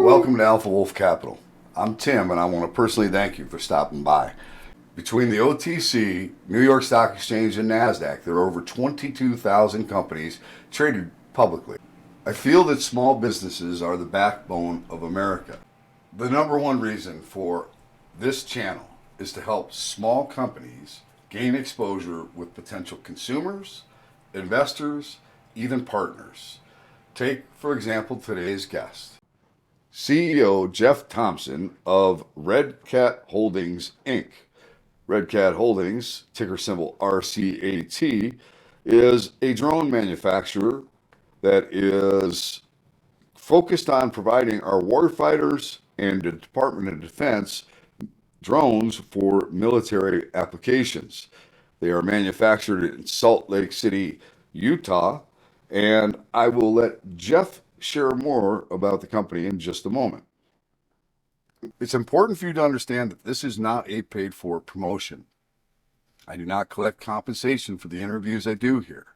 Welcome to Alpha Wolf Capital. I'm Tim, and I want to personally thank you for stopping by. Between the OTC, New York Stock Exchange, and NASDAQ, there are over 22,000 companies traded publicly. I feel that small businesses are the backbone of America. The number one reason for this channel is to help small companies gain exposure with potential consumers, investors, even partners. Take, for example, today's guest, CEO Jeff Thompson of Red Cat Holdings, Inc. Red Cat Holdings, ticker symbol RCAT, is a drone manufacturer that is focused on providing our warfighters and the Department of Defense drones for military applications. They are manufactured in Salt Lake City, Utah, and I will let Jeff share more about the company in just a moment. It's important for you to understand that this is not a paid-for promotion. I do not collect compensation for the interviews I do here.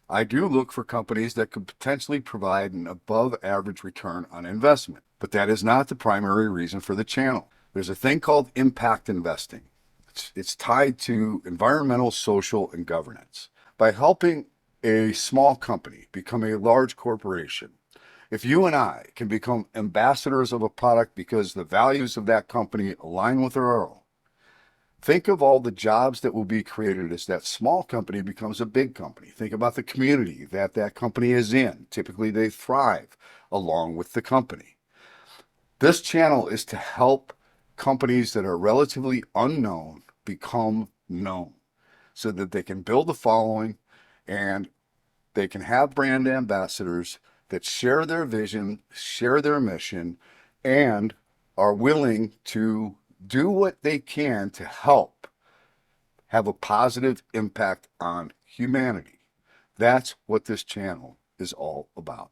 I do look for companies that could potentially provide an above-average return on investment, but that is not the primary reason for the channel. There's a thing called impact investing. It's tied to environmental, social, and governance. By helping a small company become a large corporation, if you and I can become ambassadors of a product because the values of that company align with our own, think of all the jobs that will be created as that small company becomes a big company. Think about the community that that company is in. Typically, they thrive along with the company. This channel is to help companies that are relatively unknown become known so that they can build a following and they can have brand ambassadors that share their vision, share their mission, and are willing to do what they can to help have a positive impact on humanity. That's what this channel is all about.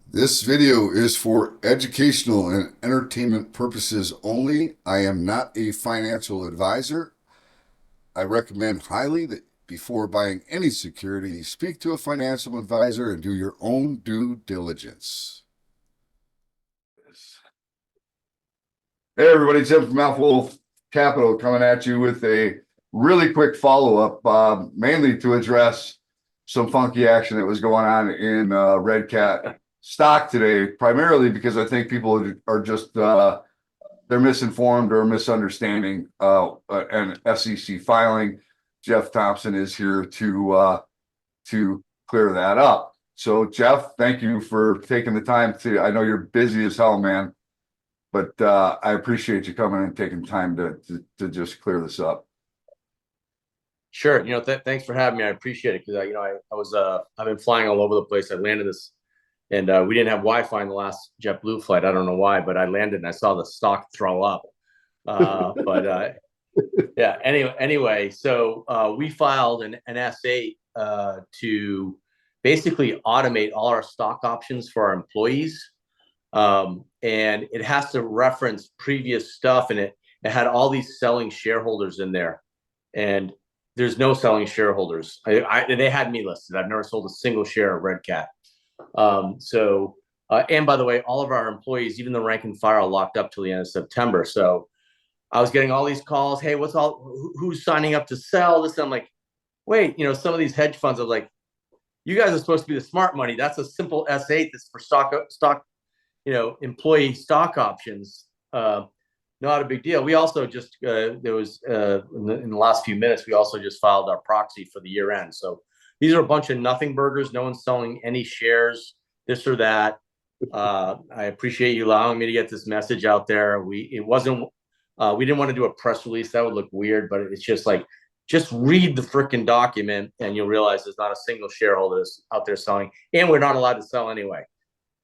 This video is for educational and entertainment purposes only. I am not a financial advisor. I recommend highly that before buying any security, you speak to a financial advisor and do your own due diligence. Hey everybody, Tim from Alpha Wolf Capital coming at you with a really quick follow-up, mainly to address some funky action that was going on in Red Cat stock today, primarily because I think people are just they're misinformed or misunderstanding an SEC filing. Jeff Thompson is here to clear that up. So Jeff, thank you for taking the time to, I know you're busy as hell, man, but I appreciate you coming and taking time to just clear this up. Sure. Thanks for having me. I appreciate it because I've been flying all over the place. I landed this, and we didn't have Wi-Fi in the last JetBlue flight. I don't know why, but I landed and I saw the stock throw up. Yeah. Anyway, so we filed an S8 to basically automate all our stock options for our employees, and it has to reference previous stuff, and it had all these selling shareholders in there, and there's no selling shareholders. They had me listed. I've never sold a single share of Red Cat. And by the way, all of our employees, even the rank and file, are locked up till the end of September. So I was getting all these calls. Hey, who's signing up to sell this? And I'm like, wait, some of these hedge funds are like, you guys are supposed to be the smart money. That's a simple S8 that's for stock, employee stock options. Not a big deal. We also just, in the last few minutes, we also just filed our proxy for the year end. So these are a bunch of nothing burgers. No one's selling any shares, this or that. I appreciate you allowing me to get this message out there. We didn't want to do a press release. That would look weird, but it's just like, just read the freaking document and you'll realize there's not a single shareholder out there selling, and we're not allowed to sell anyway.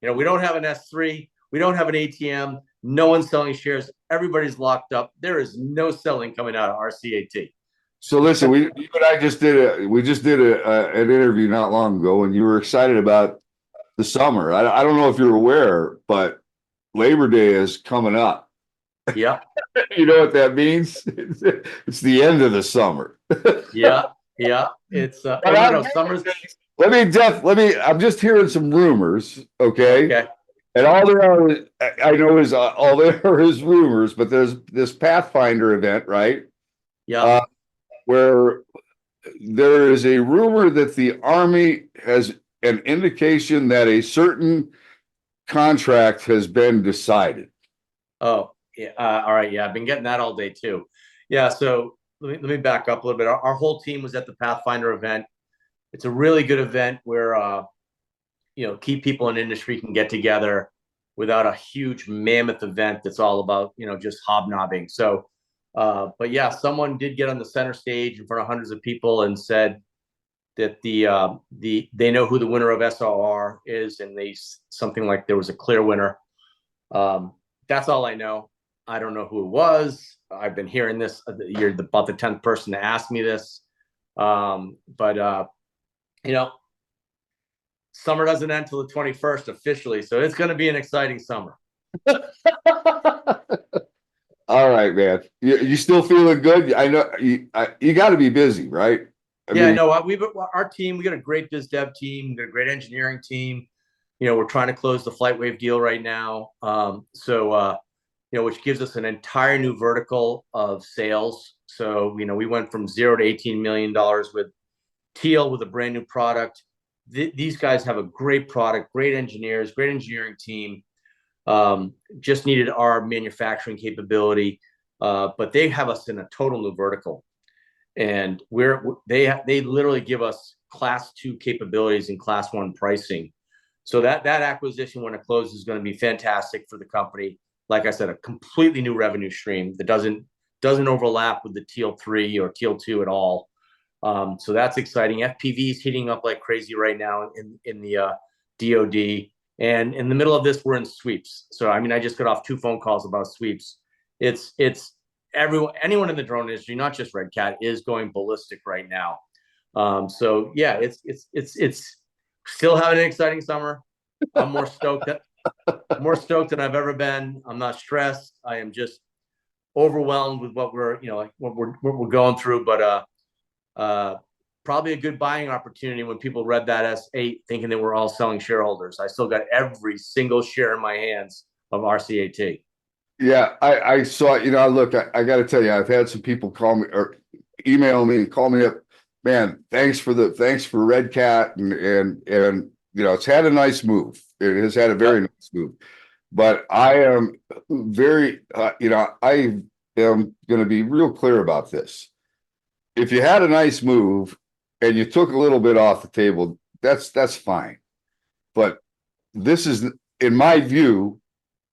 We don't have an S3. We don't have an ATM. No one's selling shares. Everybody's locked up. There is no selling coming out of RCAT. So listen, you and I just did an interview not long ago, and you were excited about the summer. I don't know if you're aware, but Labor Day is coming up. Yeah. You know what that means? It's the end of the summer. Yeah. It's summer's I'm just hearing some rumors, okay? Okay. And all there are, I know is all there are is rumors, but there's this Pathfinder event, right? Yeah. Uh, where there is a rumor that the Army has an indication that a certain contract has been decided. Oh, yeah. All right. Yeah. I've been getting that all day too. Yeah. So let me back up a little bit. Our whole team was at the Pathfinder event. It's a really good event where, key people in industry can get together without a huge mammoth event that's all about, just hobnobbing. So, but yeah, someone did get on the center stage in front of hundreds of people and said that they know who the winner of SRR is, and they something like there was a clear winner. That's all I know. I don't know who it was. I've been hearing this. You're about the 10th person to ask me this. But you know, summer doesn't end till the 21st officially, so it's going to be an exciting summer. All right, man. You still feeling good? I know you got to be busy, right? I Yeah, mean, no, our team. We got a great biz dev team. We got a great engineering team. We're trying to close the FlightWave deal right now. Which gives us an entire new vertical of sales. So, we went from 0 to $18 million with Teal with a brand new product. These guys have a great product, great engineers, great engineering team. Just needed our manufacturing capability, but they have us in a total new vertical, and they literally give us class 2 capabilities and class 1 pricing. So that acquisition, when it closes, is going to be fantastic for the company. Like I said, a completely new revenue stream that doesn't overlap with the Teal 3 or Teal 2 at all. So that's exciting. FPV is heating up like crazy right now in the DoD. And in the middle of this, we're in sweeps. So I mean, I just got off 2 phone calls about sweeps. It's anyone in the drone industry, not just Red Cat, is going ballistic right now. So yeah, it's still having an exciting summer. I'm more stoked than I've ever been. I'm not stressed. I am just overwhelmed with what we're going through. But probably a good buying opportunity when people read that S8 thinking that we're all selling shareholders. I still got every single share in my hands of RCAT. yeah, I saw. Look, I got to tell you, I've had some people call me or email me and call me up. Man, thanks for Red Cat, and it's had a nice move. It has had a very nice move. But I am very, I am going to be real clear about this. If you had a nice move and you took a little bit off the table, that's fine. But this is, in my view,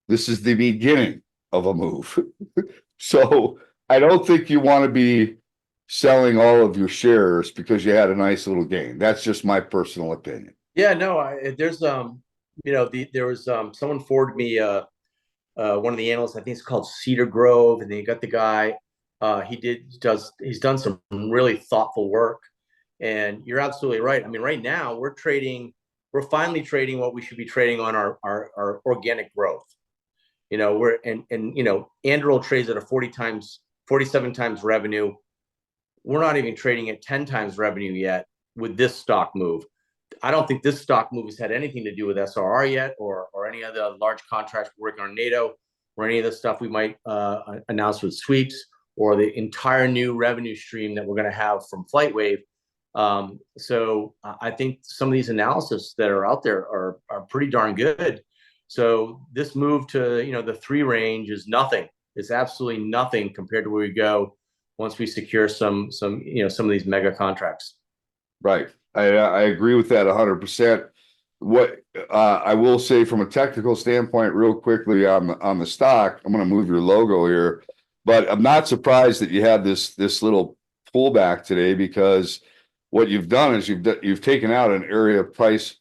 this is the beginning of a move. So I don't think you want to be selling all of your shares because you had a nice little gain. That's just my personal opinion. Yeah, no, there was someone forwarded me one of the analysts. I think it's called Cedar Grove, and then you got the guy. He's done some really thoughtful work, and you're absolutely right. I mean, right now we're finally trading what we should be trading on our organic growth. Anduril trades at a 47 times revenue. We're not even trading at 10 times revenue yet with this stock move. I don't think this stock move has had anything to do with SRR yet, or any of the large contracts we're working on NATO, or any of the stuff we might announce with sweeps, or the entire new revenue stream that we're going to have from FlightWave. So I think some of these analysis that are out there are pretty darn good. So this move to the 3 range is nothing. It's absolutely nothing compared to where we go once we secure some of these mega contracts. Right. I agree with that 100%. What I will say from a technical standpoint, real quickly on the stock, I'm going to move your logo here, but I'm not surprised that you had this little pullback today, because what you've done is you've taken out an area of price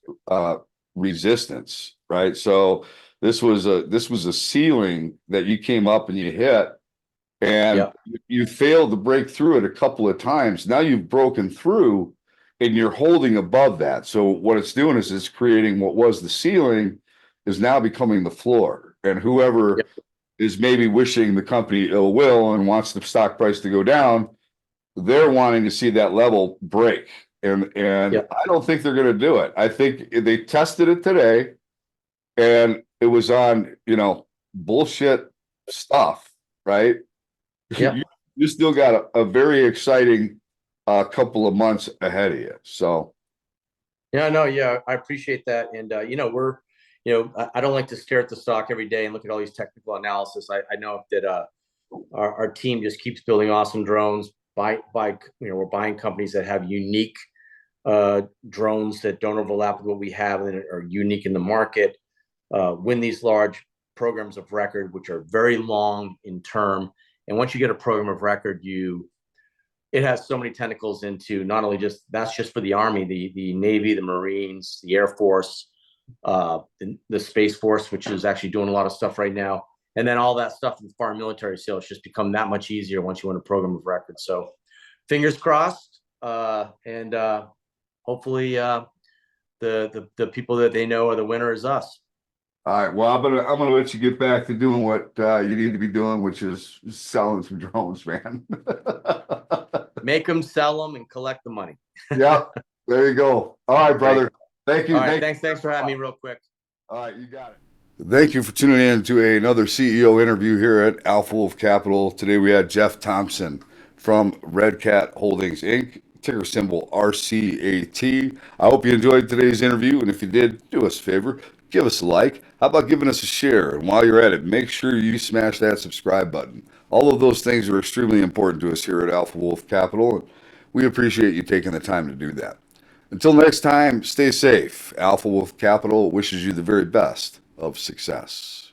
resistance, right? So this was a ceiling that you came up and you hit, and you failed to break through it a couple of times. Now you've broken through and you're holding above that. So what it's doing is it's creating what was the ceiling is now becoming the floor. And whoever is maybe wishing the company ill will and wants the stock price to go down, they're wanting to see that level break. And Yep. I don't think they're going to do it. I think they tested it today, and it was on, bullshit stuff, right? Yep. You still got a very exciting couple of months ahead of you. So, Yeah, no, yeah, I appreciate that. And I don't like to stare at the stock every day and look at all these technical analysis. I know that our team just keeps building awesome drones. We're buying companies that have unique drones that don't overlap with what we have and are unique in the market. Win these large programs of record, which are very long in term. And once you get a program of record, it has so many tentacles into not only that's just for the Army, the Navy, the Marines, the Air Force, the Space Force, which is actually doing a lot of stuff right now. And then all that stuff in foreign military sales just become that much easier once you win a program of record. So fingers crossed. And hopefully the people that they know are the winner is us. all right. Well, I'm gonna let you get back to doing what you need to be doing, which is selling some drones, man. Make them, sell them, and collect the money. Yeah, there you go. All right, brother. Thank you. All right, thanks for having me real quick. All right, you got it. Thank you for tuning in to another CEO interview here at Alpha Wolf Capital. Today we had Jeff Thompson from Red Cat Holdings Inc., ticker symbol RCAT. I hope you enjoyed today's interview, and if you did, do us a favor, give us a like. How about giving us a share? And while you're at it, make sure you smash that subscribe button. All of those things are extremely important to us here at Alpha Wolf Capital, and we appreciate you taking the time to do that. Until next time, stay safe. Alpha Wolf Capital wishes you the very best of success.